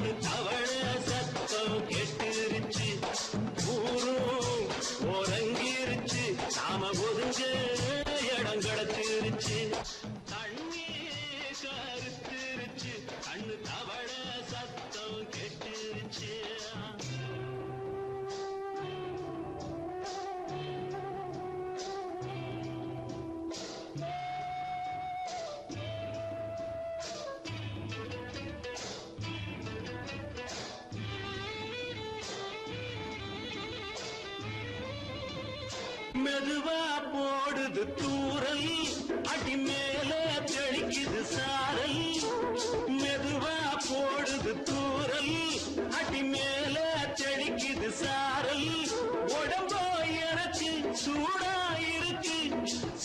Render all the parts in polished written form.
கண்ணு தவள சத்தம் கெட்டுருச்சு, ஊரும் உறங்கிருச்சு, நாம ஒதுங்க இடம் கிடச்சிருச்சு. தண்ணி கருத்துருச்சு, கண்ணு தவள சத்தம் கெட்டுருச்சு. மெதுவா போடுது தூரல், அடி மேல தெளிக்குது சாரல். மெதுவா போடுது தூரல், அடி மேல தெளிக்குது சாரல். உடம்போ எனக்கு சூடா இருக்கு,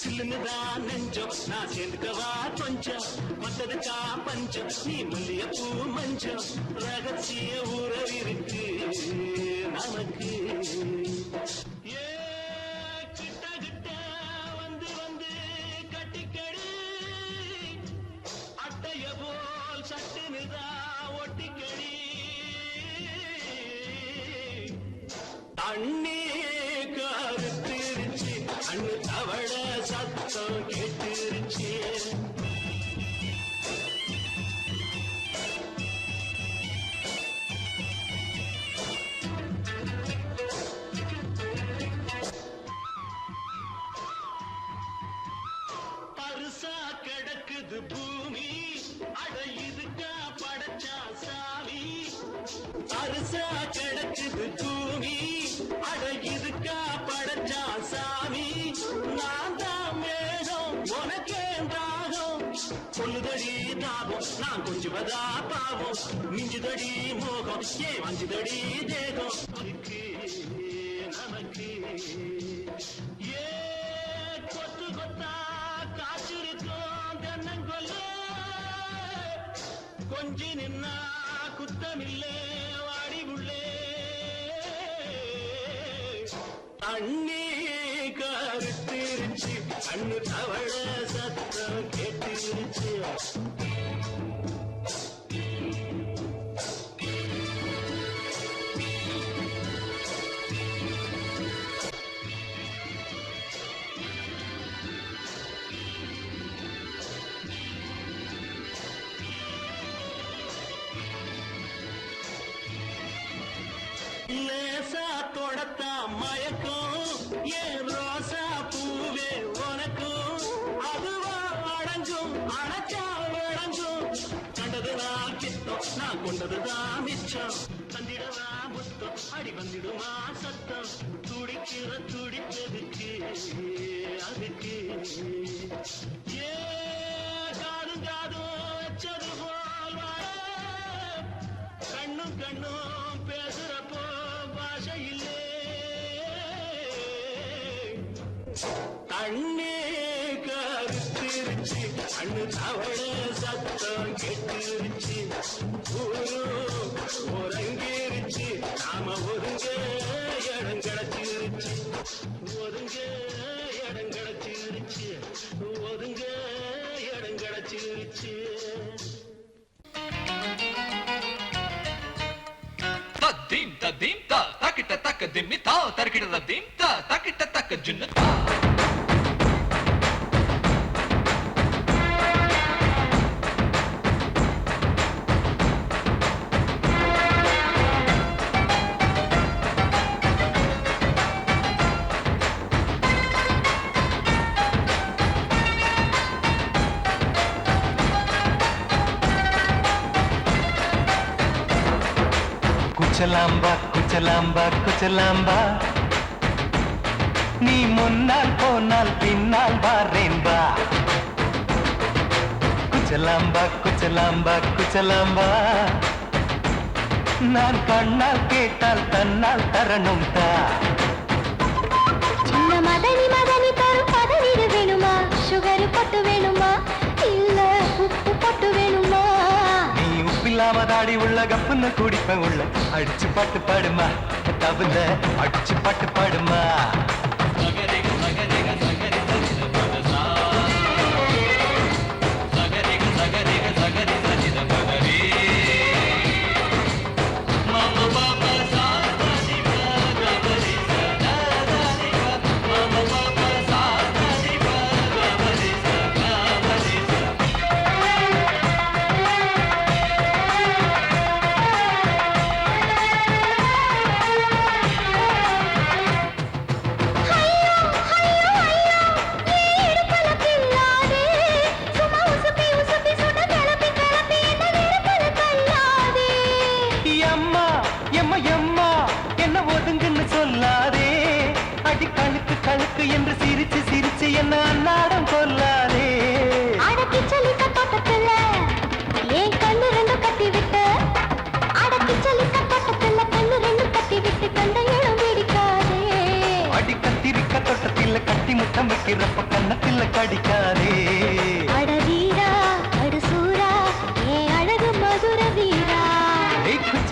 சில்லுன்னுதான் நெஞ்சம், நான் சேர்ந்துக்கவா கொஞ்சம். மத்ததுக்கா பஞ்சம், நீ மல்லிய பூ மஞ்சம். ரகசிய உறவிருக்கு நமக்கு. தண்ணி கருத்திருச்சு, கண்ணு தவள சத்தம் கேட்டுருச்சு. பருசா கிடக்குது பூமி, அட இதுக்கா படைச்சா சாமி. பருசா கிடக்குது பூமி, அட இதுக்கா படைச்சா சாமி. நான் தான் மேகம், உனக்கே தாகம். சொல்லுதடி தாபம், நான் கொஞ்சுவதா பாவம். மிஞ்சுதடி மோகம், ஏன் வஞ்சுதடி தேகம். நமக்கு ஏ கொத்து கொத்தா காற்றிருக்கும் தென்னங்கொல்ல. கொஞ்சி நின்னா குத்தமில்லே வாடி உள்ளே. தண்ணி கருத்திருச்சு, கண்ணு தவள சத்தம் கேட்டுருச்சு. லேசா தொடத்தா மயக்கும், ஏன் ரோசா பூவே உனக்கும். அதுவா அடங்கும், அடைச்சா வழங்கும். கண்டதுதான் கித்தம், நான் கொண்டதுதான் மிச்சம். தந்திடவா முத்தம், அடி வந்திடுமா சத்தம். துடிக்கிற துடிப்பதுக்கு அதுக்கு. ஏ காதும் காதும் வச்சது போல் வாழ, கண்ணும் கண்ணும் பேசுறப்போ பாஷை இல்லே. தண்ணி கருத்திருச்சு, கண்ணு தவள சத்தம் கெட்டுருச்சு. ஊரும் உறங்கிருச்சு, நாம ஒதுங்க இடம் கிடச்சிருச்சு. ஒதுங்க இடம் கிடச்சிருச்சு, ஒதுங்க இடம் கிடச்சிருச்சு. Dim ta dim ta takita tak dim ta tarkita dim ta takita tak junna ta. குச்சலாம்பா குச்சலாம்பா குச்சலாம்பா, நீ முன்னால் போனால் பின்னால் வாரேன்பா. குச்சலாம்பா குச்சலாம்பா குச்சலாம்பா, நான் கண்ணால் கேட்டால் தன்னால் தரணும் தா. சின்ன மதனி மதனி தரும் பதனீர் வேணுமா, சுகர் பொட்டு வேணுமா, இல்ல உப்பு பொட்டு வேணுமா. நீ உப்பில்லாம தாடி உள்ள கப்புன்னு குடிப்பேன் உள்ள. அடிச்சு பாட்டு பாடுமா, தவுல அடிச்சு பாட்டு பாடுமா.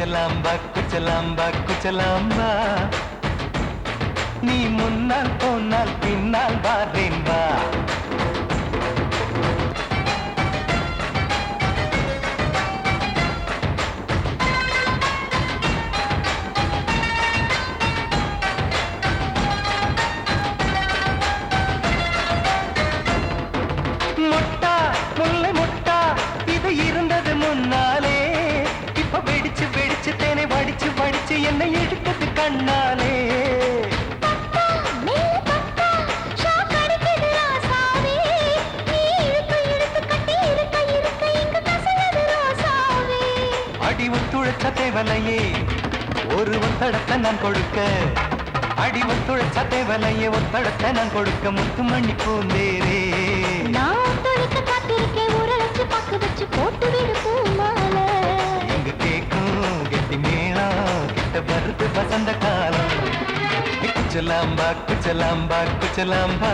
குச்சலாம்பா குச்சலாம்பா குச்சலாம்பா நீ முன்னால் போனால் பின்னால் வாரேன்பா முட்டா முல்லை முட்டா இது இருந்தது முன்னாலே இப்ப வெடிச்சு வெடிச்சு தேனை வடிச்சு வடிச்சு என்னை எடுத்தது கண்ணாலே அடி ஒத்துழைச்ச தேவலையே ஒரு ஒத்தடத்தை நான் கொடுக்க அடி ஒத்துழைச்ச தேவலையே ஒத்தடத்தை நான் கொடுக்க முத்துமணி பூந்தேரே நான் தொடுக்க காத்திருக்கேன் உரளைச்சு பக்கு வச்சு போட்டு விடு பூமாலை எங்க கேக்கும் கெட்டி மேளம் கிட்ட வருது வசந்த காலம் குச்சலாம்பா குச்சலாம்பா குச்சலாம்பா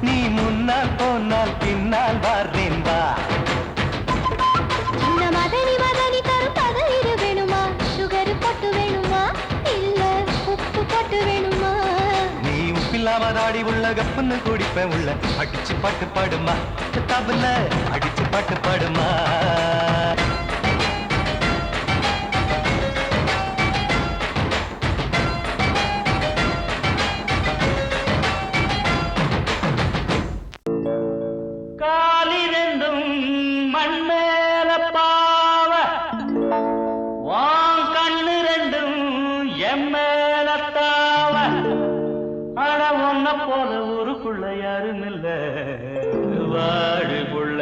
நீ முன்னால் போனால் பின்னால் வாரேன்பா சின்ன மதனி மதனி தரும் பதனிரு வேணுமா சுகர் போட்டு வேணுமா இல்ல உப்பு போட்டு வேணுமா நீ உப்பில்லாம தாடி உள்ள கப்புன்னு குடிப்பேன் உள்ள அடிச்சு பாட்டு பாடுமா தபல அடிச்சு பாட்டு பாடுமா காலிரண்டும் மண்மேல பாவ வான் கண்ணு ரெண்டும் எம்மேல தாவ ஆனா ஒன்ன போல ஊருக்குள்ள யாரும் இல்ல வாழுக்குள்ள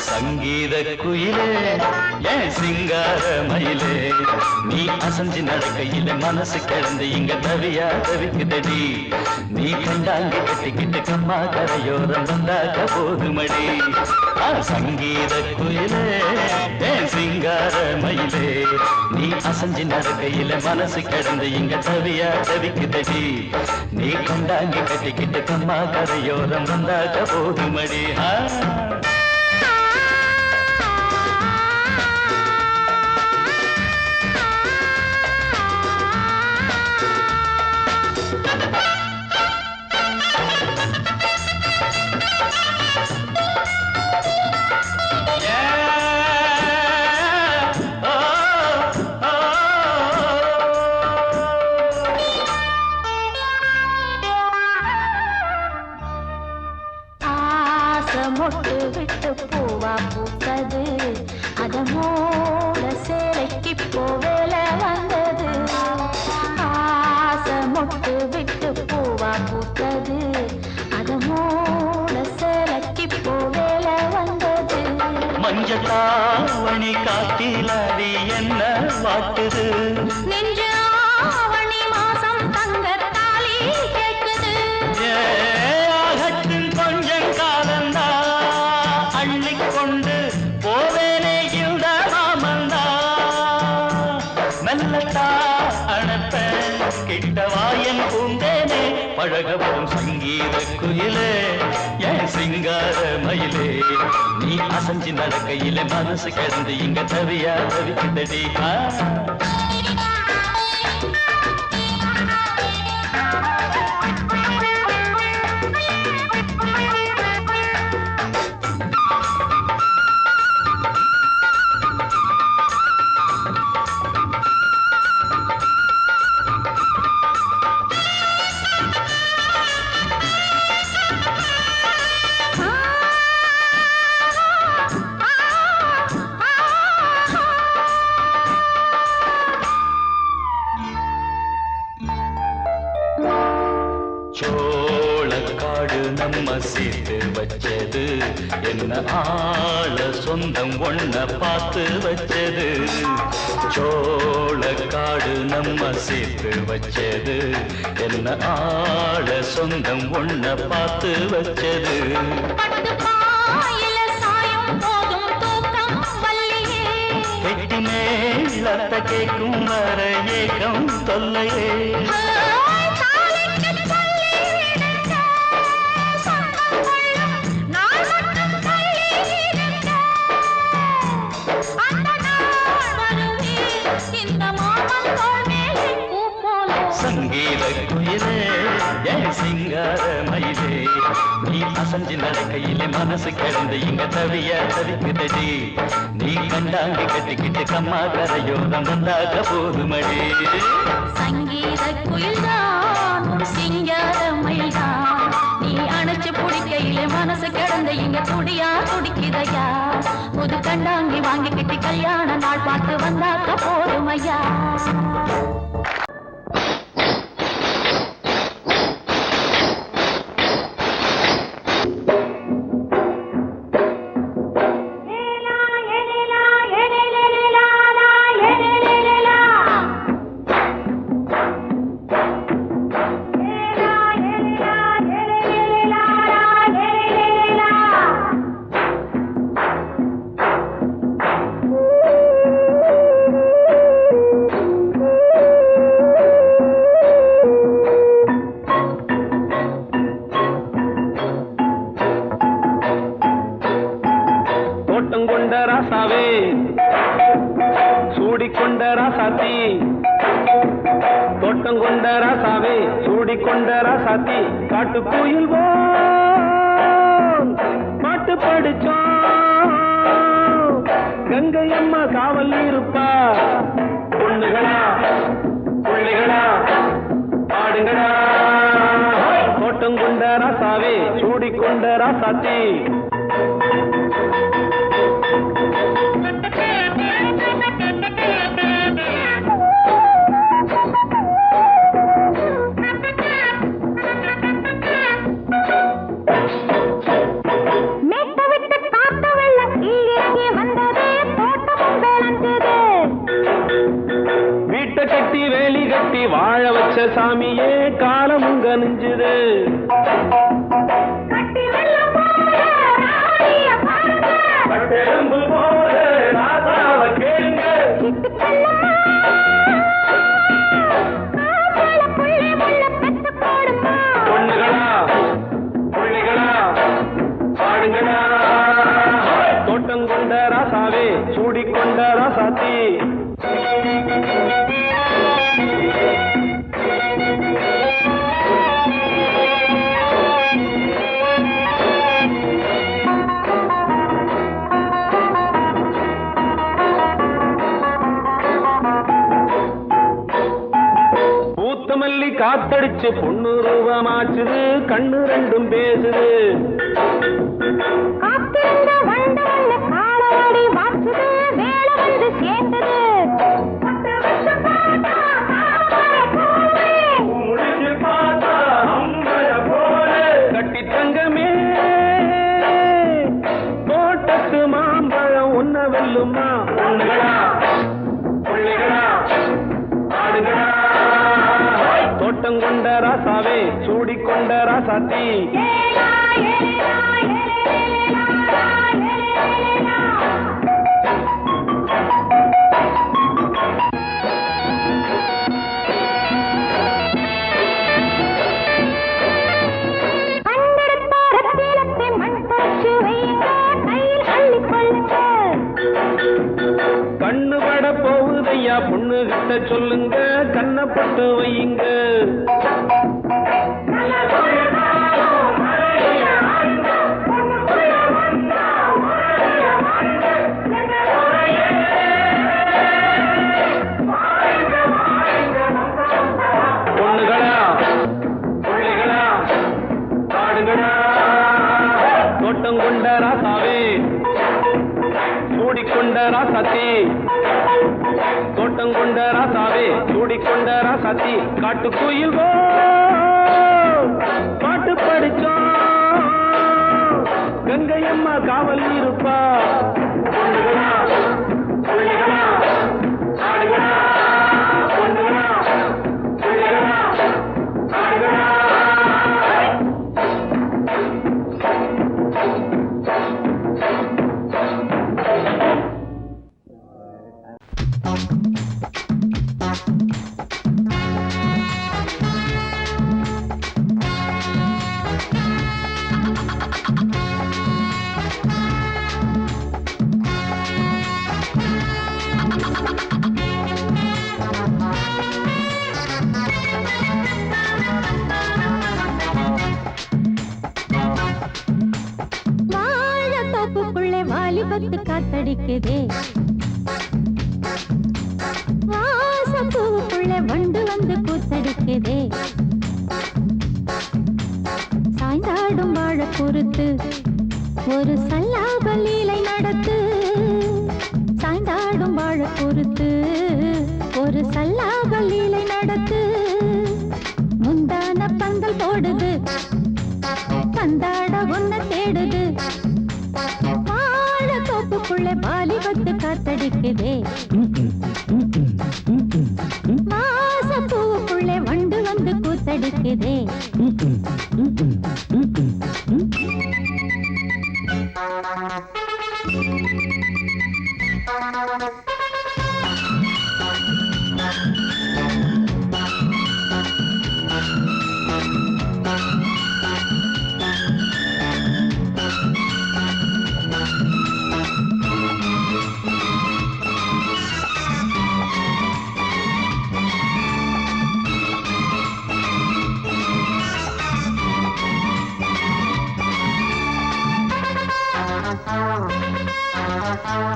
சங்கீத குயிலே ஏன் சிங்கார மயிலே நீ அசஞ்சு நடக்கையில மனசு கிடந்து இங்க தவியா தவிக்குதடி நீ கண்டாங்கி கட்டிக்கிட்டு கம்மா கரையோரம் வந்தாக்க போதுமடி சங்கீத குயிலே ஏன் சிங்கார மயிலே நீ அசஞ்சு நடக்கையில மனசு கிடந்து இங்க தவியா தவிக்குதடி நீ கண்டாங்கி கட்டிக்கிட்டு கம்மா கரையோரம் வந்தாக்க போதுமடி மொட்டு விட்டு பூவா பூத்தது அதமோட சேலைக்கு போவேல வந்தது ஆசை மொட்டு விட்டு பூவா பூத்தது அதமோட சேலைக்கு போவேல வந்தது மஞ்சளாவணி காட்டிலாடி என்ன வாட்டுது நெஞ்சு ஆவணி மாசம் தங்க தாலி கேட்குது கொஞ்சம் காலந்தா அள்ளிக்கொண்டு போவேனே இந்த மாமந்தா மெல்லத்தா அனுப்ப கிட்டவாயன் பூந்தேனே பழகவும் சங்கீத குயிலே என் சிங்கார மயிலே நீ அசஞ்சு நடக்கையில மனசு கிடந்து இங்க தவியா தவிக்குதடி சோளக்காடு நம்ம சேர்த்து வச்சது என்ன ஆள சொந்தம் ஒன்ன பார்த்து வச்சது சோளக்காடு நம்ம சேர்த்து வச்சது என்ன ஆள சொந்தம் ஒன்ன பார்த்து வச்சது கெட்டி மேலத்த கேட்கும் வர ஏகம் தொல்லையே சங்கீத குயிலே என் சிங்கார மயிலே நீ அசஞ்சு நடக்கையிலே மனசு கிடந்து இங்க தவிக்குதடி நீ கண்டாங்கி கட்டிக்கிட்டு கம்மா கரையோரம் வந்தாக போதுமடி சங்கீத குயில்தான் ஒரு சிங்கார மயில்தான் நீ அணைச்சு பிடிக்கையிலே மனசு கிடந்து இங்க துடியா துடிக்குதையா புது கண்டாங்கி வாங்கிக்கிட்டு கல்யாண நாள் பார்த்து வந்தாக்க போதுமையா தோட்டம் கொண்ட ராசாவே சூடிக்கொண்ட ராசாத்தி காட்டு கோயில் பாட்டு படிச்சோம் கங்கை அம்மா காவல் இருப்பா பொண்ணுகளா பிள்ளைகளா ஆடுங்களா தோட்டம் கொண்ட ராசாவே சூடிக்கொண்ட ராசாத்தி கட்டி வேலி கட்டி வாழ வச்ச சாமியே காலமும் கனிஞ்சுது பொண்ணுகளா பிள்ளைகளா பாடுங்களா தோட்டம் கொண்ட ராசாவே சூடிக்கொண்ட ராசாத்தி காத்தடிச்சு பொண்ணு ரூபமாச்சுது கண்ணு ரெண்டும் பேசுது கட்டி தங்கமே தோட்டத்து மாம்பழம் ஒன்ன வெல்லுமா பொண்ணுகளா பிள்ளைகளா ஆடுகளா தோட்டம் கொண்ட ராசாவே சூடிக்கொண்ட ராசாத்தி கண்ணு பட போகுதையா பொண்ணு கிட்ட சொல்லுங்க கண்ணப்பட்டு வையுங்க பொண்ணுகளா பிள்ளைகளா பாடுங்களா தோட்டம் கொண்ட ராசாவே சூடிக்கொண்ட ராசாத்தி தோட்டம் கொண்ட ராசாவே சூடிக்கொண்ட ராசாத்தி காட்டு கோயில் பாட்டு படிச்சோம் கங்கை அம்மா காவல் இருப்பா பொண்ணுகளா பிள்ளைகளா ஆடுகளா பொண்ணுகளா பிள்ளைகளா ஆடுகளா வாலிபத்து காத்தடிக்குதே வாசப்பூவுக்குள்ள வண்டு வந்து கூத்தடிக்குதே சாய்ந்தாடும் வாழ பொறுத்து ஒரு சல்லாப லீலை நடத்து சாய்ந்தாடும் வாழ பொறுத்து ஒரு சல்லாப லீலை நடத்து முந்தான பந்தல் போடுது பந்தாட ஒன்ன தேடுது வாழ தோப்புக்குள்ள வாலிபத்து காத்தடிக்குதே வாசப்பூவுக்குள்ள வண்டு வந்து கூத்தடிக்குதே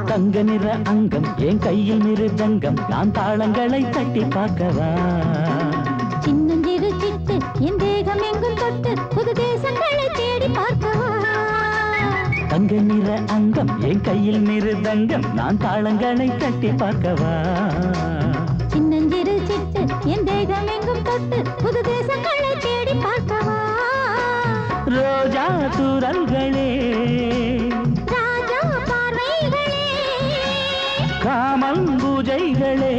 தங்க நிற அங்கம் என் கையில் மிருதங்கம் நான் தாளங்களை தட்டி பார்க்கவா சின்னஞ்சிறு சிட்டு என் தேகம் எங்கும் தொட்டு புது தேசங்களை தேடி பார்க்கவா தங்க நிற அங்கம் என் கையில் மிருதங்கம் நான் தாளங்களை தட்டி பார்க்கவா சின்னஞ்சிறு சிட்டு என் தேகம் எங்கும் தொட்டு புது தேசங்களை தேடி பார்க்கவா ரோஜா தூரல்களே ராஜா பார்வைகளே காமம் பூஜைகளே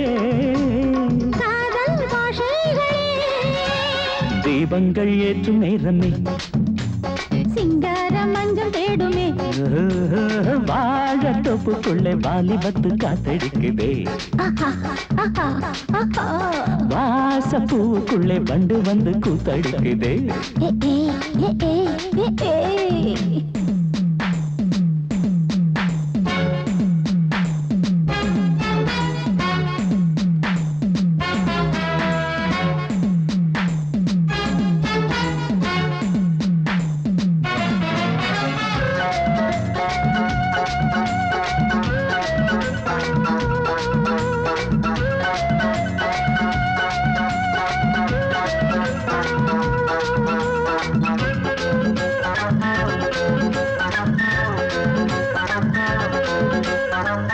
காதல் பாஷைகளே தீபங்கள் ஏற்றும் நேரமே சிங்கார மஞ்சள் தேடுமே வாழ தொப்புக்குள்ளே வாலிபத்து காத்தடிக்குதே வாசப்பூவுக்குள்ளே வண்டு வந்து கூத்தடிக்குதே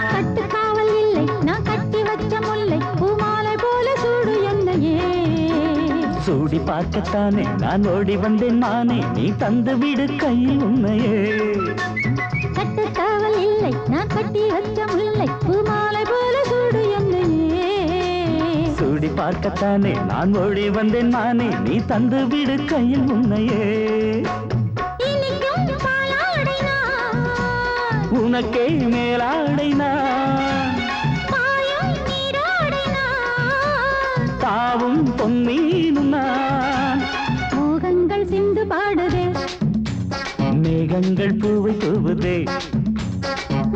கட்டுக்காவல் இல்லை நான் கட்டி வச்ச முல்லை பூமாலை போல சூடு என்னையே சூடி பார்க்கத்தானே நான் ஓடி வந்தேன் நானே நீ தந்து விடு கையில் உண்மையே கட்டுக்காவல் இல்லை நான் கட்டி வச்ச முல்லை பூமாலை போல சூடு என்னையே சூடி பார்க்கத்தானே நான் ஓடி வந்தேன் நானே நீ தந்து விடு கையில் உண்மையே இனிக்கும் பாலாடை நான் உனக்கே மேலாடை நான் பாயும் நீரோடை நான் தாவும் பொன்மீனும் நான் மோகங்கள் சிந்து பாடுதே மேகங்கள் பூவை தூவுதே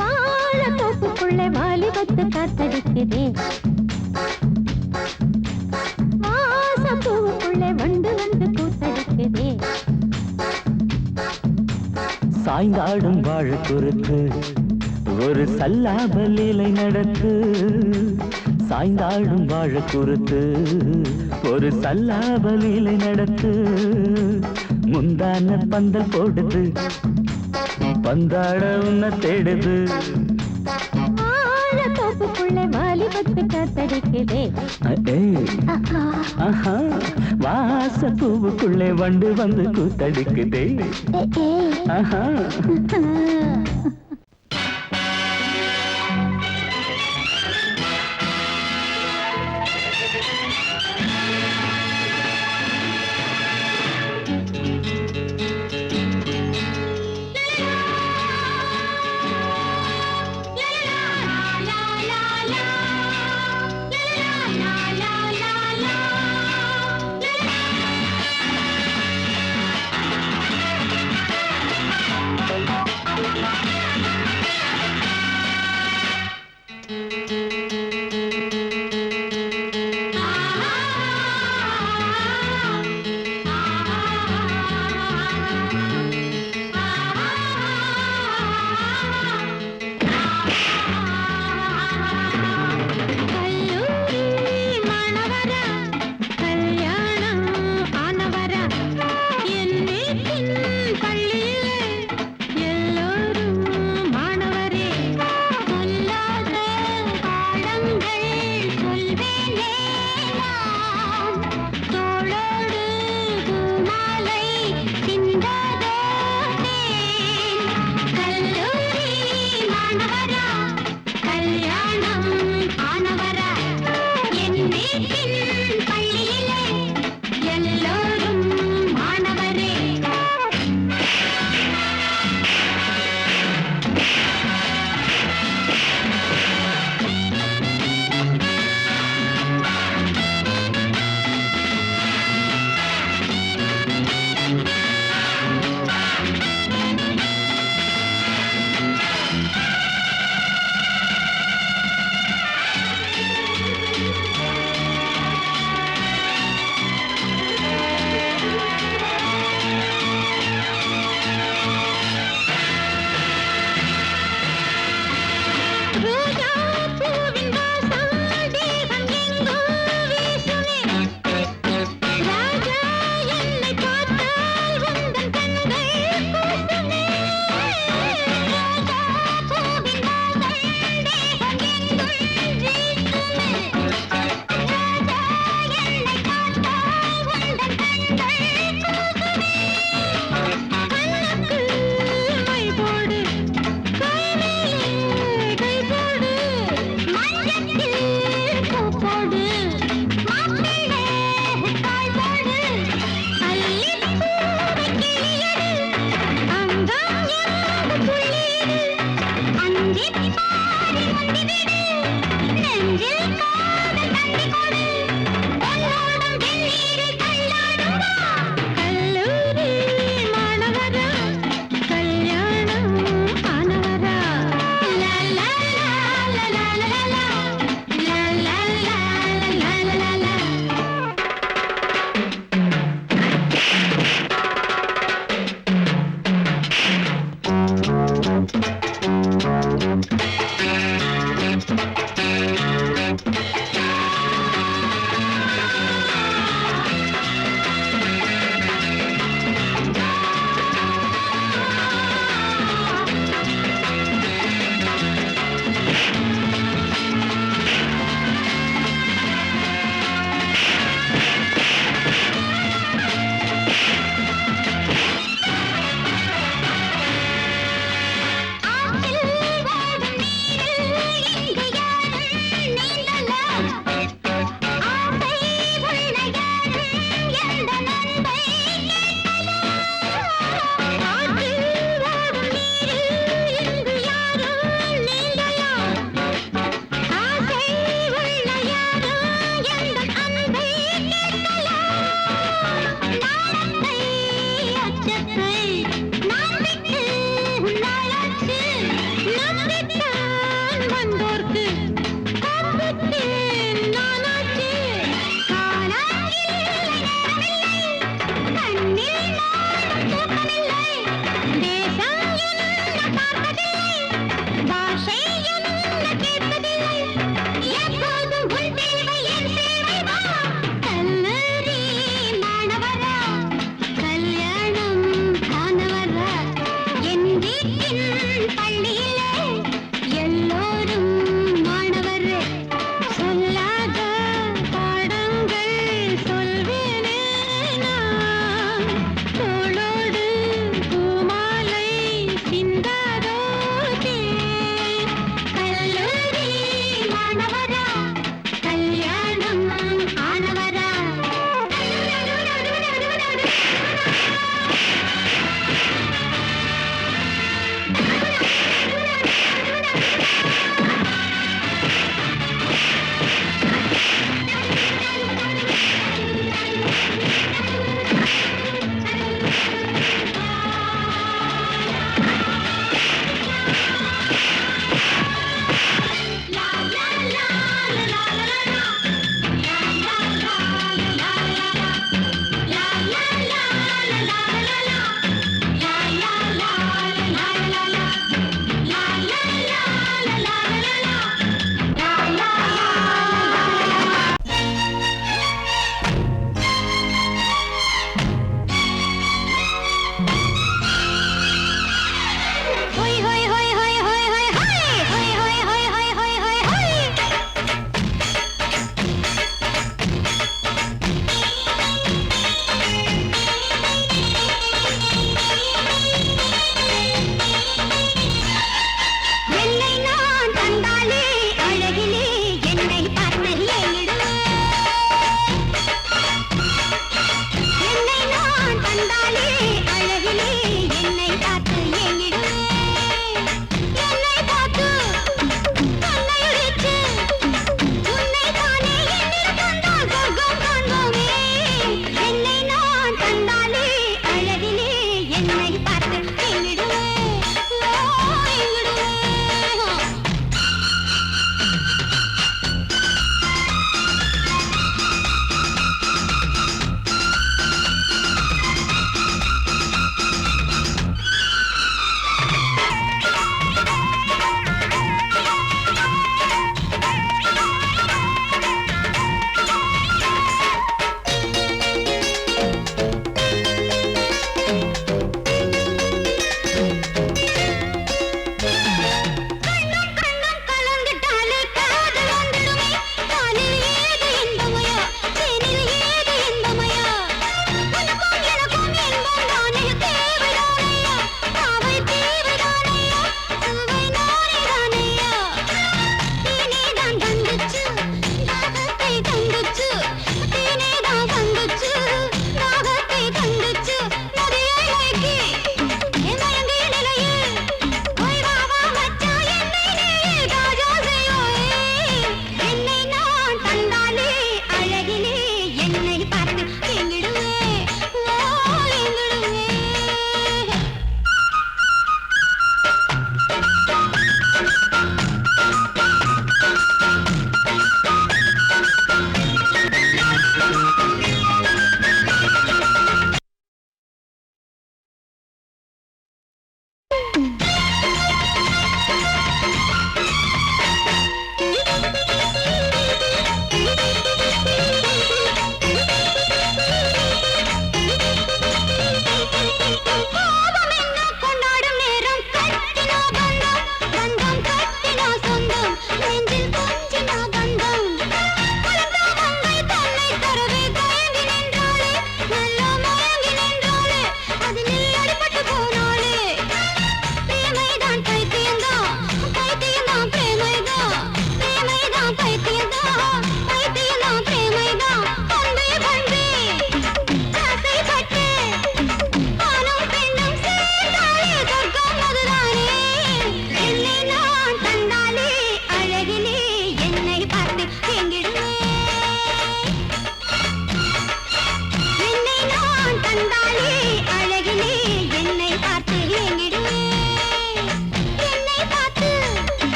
வாழ தோப்புக்குள்ளே வாலிபத்து காத்தடிக்குதே வாசப்பூவுக்குள்ளே வண்டு வந்து கூத்தடிக்குதே சாய்ந்தாடும் வாழ குறுக்கு ஒரு சல்லாப லீலை நடத்து சாய்ந்தாடும் வாழ குறுத்து ஒரு சல்லாப லீலை நடத்து முந்தான பந்தல் போடுது பந்தாட உன்ன தேடுது வாழ தோப்புக்குள்ளே வாலிபத்து காத்தடிக்குதே ஆஹா வாசப்பூவுக்குள்ளே வண்டு வந்து கூத்தடிக்குதே ஆஹா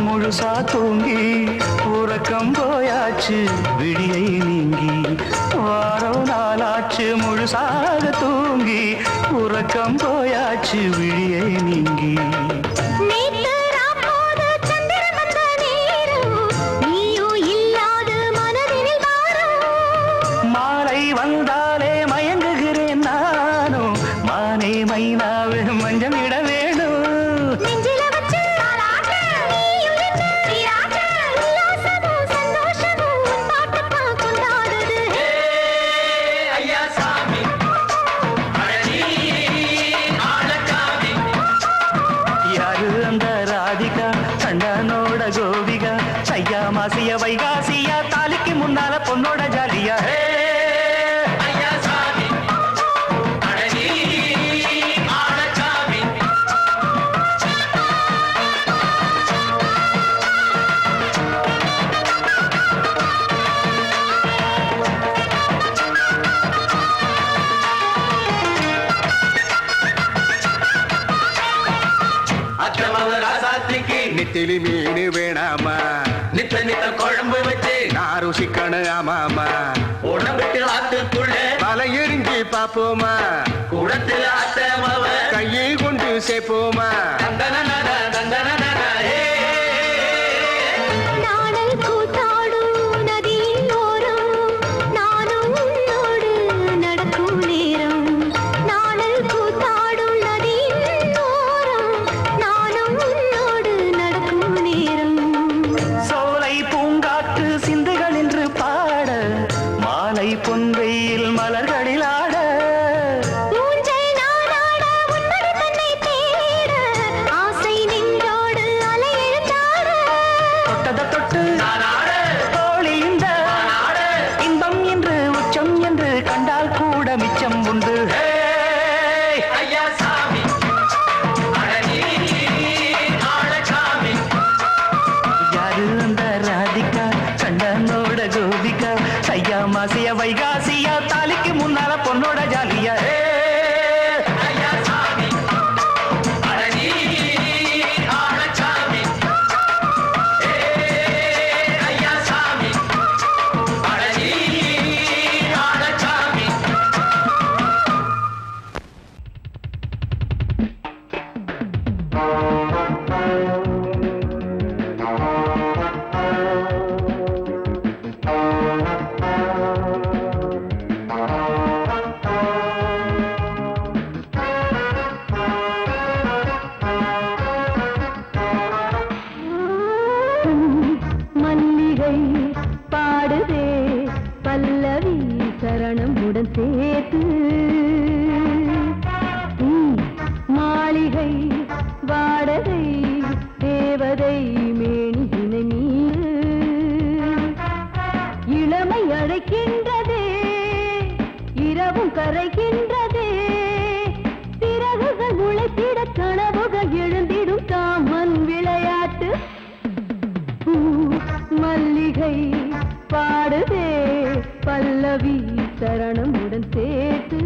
முழுசா தூங்கி உறக்கம் போயாச்சு விடியை நீங்கி வாரம் நாளாச்சு முழுசாக தூங்கி உறக்கம் போயாச்சு விடியை நீங்கி மாலை வந்தாலே மயங்குகிறேன் நானும் மானே மைனாவே மஞ்சம் இட வேணும் கோவிகா சையா மாசிய வைகாசியா தாலிக்கு முன்னால பொண்ணோட ஜாலியா ஐயா சாமி அடனி ஆடச்சாமி அச்சமவ ராசாத்திக்கு நெத்திலி மீன் வேணாமா நித்த நித்த குழம்பு வச்சு நான் ருசிக்கணும் ஆமாமா உடம்புக்கு ஆத்துக்குள்ள பல எரிஞ்சு பாப்போமா குடத்துல அத்தமவ கையை கொண்டு சேர்ப்போமா தந்தன தந்தன நாடல் கூத்தாடும் நதியின் ஓரம் நானும் உன்னோடு நடக்கும் நேரம் நாடல் கூத்தாடும் நதியின் ஓரம் நானும் உன்னோடு நடக்கும் நேரம் சோலை பூங்காற்று சிந்துகள் என்று பாட மாலை பொன்வெயில் மலர்களில் ஆட ஊஞ்சல் நானாட உன்னோடு தன்னை தேட ஆசை நெஞ்சோடு அலையெழுந்தாட தொட்டத தொட்டு தோழி இந்த இன்பம் என்று உச்சம் என்று கண்டால் கூட மிச்சம் உண்டு ஐயா சாமி அடனி ஆடச்சாமி யாரு அந்த ராதிகா கண்டனோட கோபிகா சையா மாசிய வைகாசியா தாலிக்கு முன்னால பொண்ணோட ஜாலியா ஐயா சாமி அடனி ஆடச்சாமி ஐயா சாமி அடனி ஆடச்சாமி மல்லிகை பாடுதே பல்லவி சரணம் உடன் சேர்த்து மாளிகை வாடகை தேவதை மேனியினை மீது இளமை அழைக்கின்றதே இரவும் கரைகின்றதே சிறகுகள் முளைத்திட கனவுகள் எழுந்திடும் காமன் விளையாட்டு மல்லிகை பாடுதே பல்லவி சரணமுடன் சேர்த்து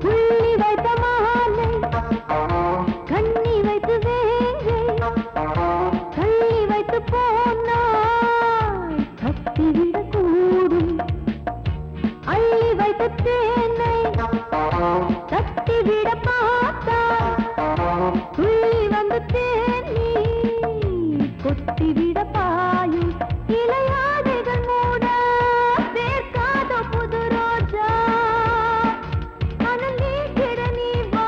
புள்ளி வைத்த மாலை கண்ணி வைத்து வேங்கை கள்ளி வைத்து போனாய் தப்பிவிடக் கூடும் அள்ளி வைத்த தேனை தட்டிவிட பார்த்தாய் துள்ளி வந்து தேனி கொட்டிவிட பாயும் இளையாதைகள் மூட சேர்க்காத புது ரோஜா மனம் நீக்கிட நீ வா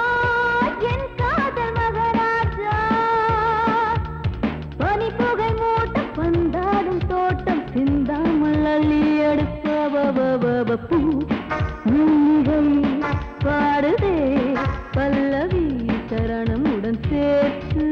என் காதல் மகராஜா பனி புகை மூட்ட பந்தாடும் தோட்டம் சிந்தாமல் அள்ளி அடுத்த பூ மல்லிகை பாடுதே பல்லவி சரணம் உடன் சேர்த்து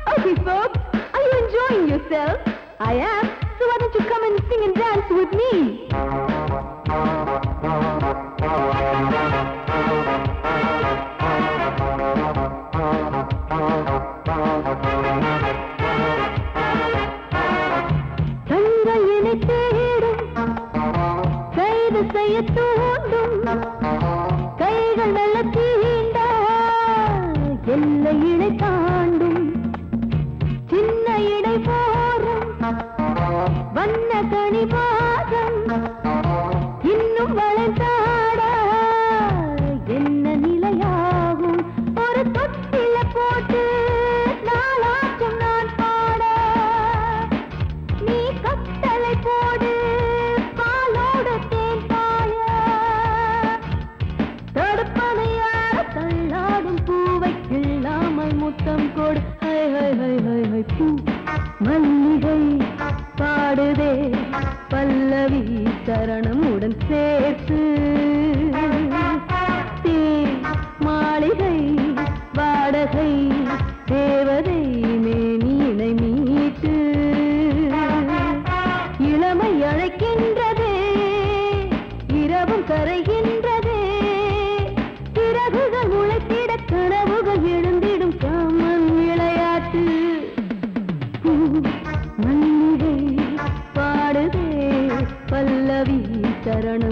Okay, folks, are you enjoying yourself? I am. So why don't you come and sing and dance with me? பாடுதே பல்லவி சரணமுடன் சேர்த்து மாளிகை வாடகை தேவதை மேனியினை மீட்டு இளமை அழைக்கின்றதே இரவும் கரைகின்றதே பிறகுகள் முளைத்திட கனவுகள் எழுந்திடும் காமன் விளையாட்டு மல்லிகை பாடுதே பல்லவி சரணம்